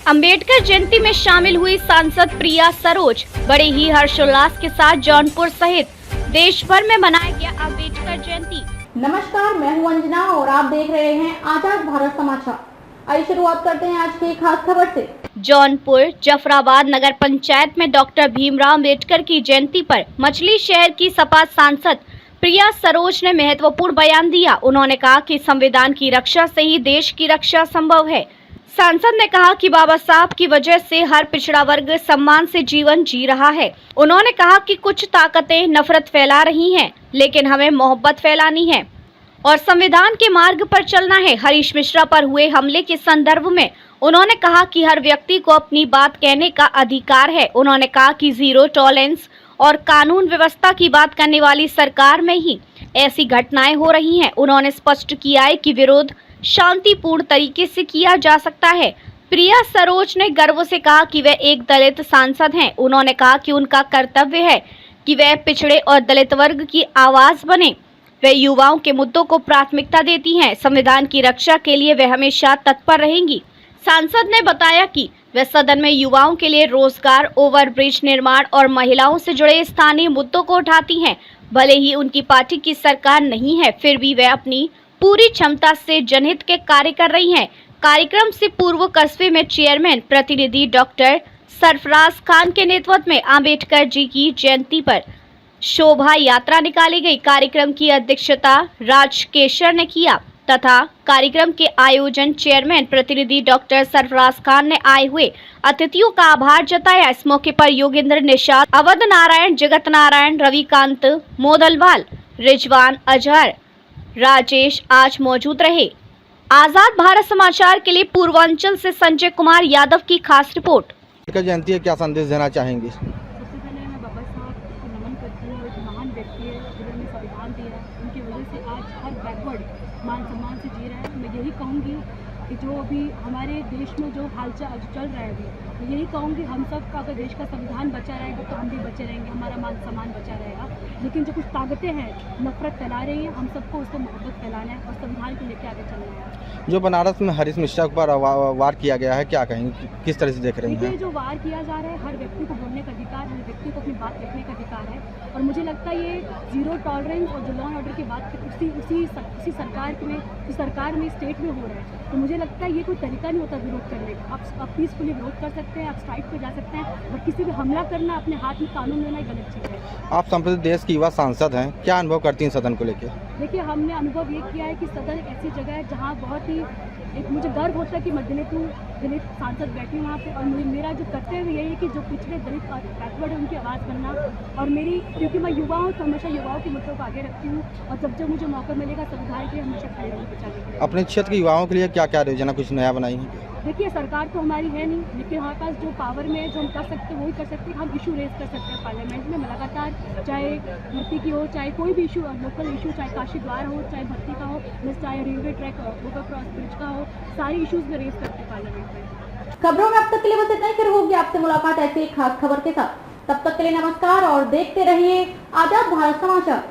अंबेडकर जयंती में शामिल हुई सांसद प्रिया सरोज। बड़े ही हर्षोल्लास के साथ जौनपुर सहित देश भर में मनाया गया अंबेडकर जयंती। नमस्कार, मैं हूं अंजना और आप देख रहे हैं आजाद भारत समाचार। आइए शुरुआत करते हैं आज की खास खबर से। जौनपुर जफराबाद नगर पंचायत में डॉक्टर भीमराव अंबेडकर की जयंती पर मछली शहर की सपा सांसद प्रिया सरोज ने महत्वपूर्ण बयान दिया। उन्होंने कहा कि संविधान की रक्षा से ही देश की रक्षा संभव है। सांसद ने कहा कि बाबा साहब की वजह से हर पिछड़ा वर्ग सम्मान से जीवन जी रहा है। उन्होंने कहा कि कुछ ताकतें नफरत फैला रही हैं, लेकिन हमें मोहब्बत फैलानी है और संविधान के मार्ग पर चलना है। हरीश मिश्रा पर हुए हमले के संदर्भ में उन्होंने कहा कि हर व्यक्ति को अपनी बात कहने का अधिकार है। उन्होंने कहा कि जीरो टॉलरेंस और कानून व्यवस्था की बात करने वाली सरकार में ही ऐसी घटनाएं हो रही हैं। उन्होंने स्पष्ट किया है कि विरोध शांतिपूर्ण तरीके से किया जा सकता है। प्रिया सरोज ने गर्व से कहा कि वे एक दलित सांसद हैं। उन्होंने कहा कि उनका कर्तव्य है कि वे पिछड़े और दलित वर्ग की आवाज बने। वे युवाओं के मुद्दों को प्राथमिकता देती हैं। संविधान की रक्षा के लिए वे हमेशा तत्पर रहेंगी। सांसद ने बताया कि वे सदन में युवाओं के लिए रोजगार, ओवरब्रिज निर्माण और महिलाओं से जुड़े स्थानीय मुद्दों को उठाती हैं। भले ही उनकी पार्टी की सरकार नहीं है, फिर भी वे अपनी पूरी क्षमता से जनहित के कार्य कर रही हैं। कार्यक्रम से पूर्व कस्बे में चेयरमैन प्रतिनिधि डॉक्टर सरफराज खान के नेतृत्व में अंबेडकर जी की जयंती पर शोभा यात्रा निकाली गई। कार्यक्रम की अध्यक्षता राजकेशर ने किया तथा कार्यक्रम के आयोजन चेयरमैन प्रतिनिधि डॉक्टर सरफराज खान ने आए हुए अतिथियों का आभार जताया। इस मौके पर योगेंद्र निषाद, अवध नारायण, जगत नारायण, रविकांत मोदलवाल, रिजवान अजहर, राजेश आज मौजूद रहे। आजाद भारत समाचार के लिए पूर्वांचल से संजय कुमार यादव की खास रिपोर्ट। अंबेडकर जयंती है, क्या संदेश देना चाहेंगे? सबसे पहले मैं बाबा साहब को नमन करती हूँ। एक महान व्यक्ति है जिन्होंने संविधान दिया है। उनकी वजह से आज हर बैकवर्ड मान सम्मान से जी रहा है। मैं यही कहूँगी कि जो अभी हमारे देश में जो हालचाल चल रहा है अभी, मैं यही कहूँगी हम सब का अगर देश का संविधान बचा रहेगा तो हम भी बचे रहेंगे, हमारा मान सम्मान बचा रहेगा। लेकिन जो कुछ ताकतें हैं नफरत फैला रही हैं, हम सबको उससे मोहब्बत फैलाना है और संविधान को लेकर आगे चलना है। जो बनारस में हरीश मिश्रा पर वार किया गया है, क्या कहेंगे, किस तरह से देख रही हैं? जो वार किया जा रहा है, हर व्यक्ति को बोलने का अधिकार, हर व्यक्ति को अपनी बात रखने का अधिकार है और मुझे लगता है ये जीरो टॉलरेंस और जो लॉ एंड ऑर्डर की बात उसी सरकार में स्टेट में हो रहा है। तो मुझे लगता है ये कोई तरीका नहीं होता विरोध करने का। आप पीसफुली विरोध कर सकते हैं, आप स्ट्राइक पे जा सकते हैं, बट किसी भी हमला करना, अपने हाथ में कानून लेना एक गलत चीज़ है। आप संप्रति देश की युवा सांसद हैं, क्या अनुभव करती हैं सदन को लेकर? देखिए, हमने अनुभव ये किया है कि सदन एक ऐसी जगह है जहाँ बहुत ही एक मुझे गर्व होता है कि मैं दलित सांसद बैठी हूँ वहाँ पे और मेरा जो कर्तव्य यही है कि जो पिछड़े दलित और बैकवर्ड है उनकी आवाज़ बनना। और मेरी क्योंकि मैं युवा हूँ तो हमेशा युवाओं के मुद्दों को आगे रखती हूँ और जब मुझे मौका मिलेगा संविधान के लिए हमेशा खड़े रहूँगी बचाने के लिए। अपने क्षेत्र के युवाओं के लिए क्या क्या योजना कुछ नया बनाई है? देखिए, सरकार तो हमारी है नहीं, लेकिन हमारे पास जो पावर में जो हम कर सकते हैं वही कर सकते हैं। हम इशू रेज कर सकते हैं पार्लियामेंट में लगातार, चाहे भर्ती की हो, चाहे कोई भी इशू, लोकल इशू, चाहे काशी द्वार हो, चाहे भर्ती का हो, चाहे railway track over cross bridge का हो, सारी इशूज में रेज करते हैं पार्लियामेंट में। खबरों में अब तक के लिए बस इतना ही। फिर होगी आपसे मुलाकात ऐसी एक खास खबर के साथ। तब तक के लिए नमस्कार और देखते रहिए आजाद भारत समाचार।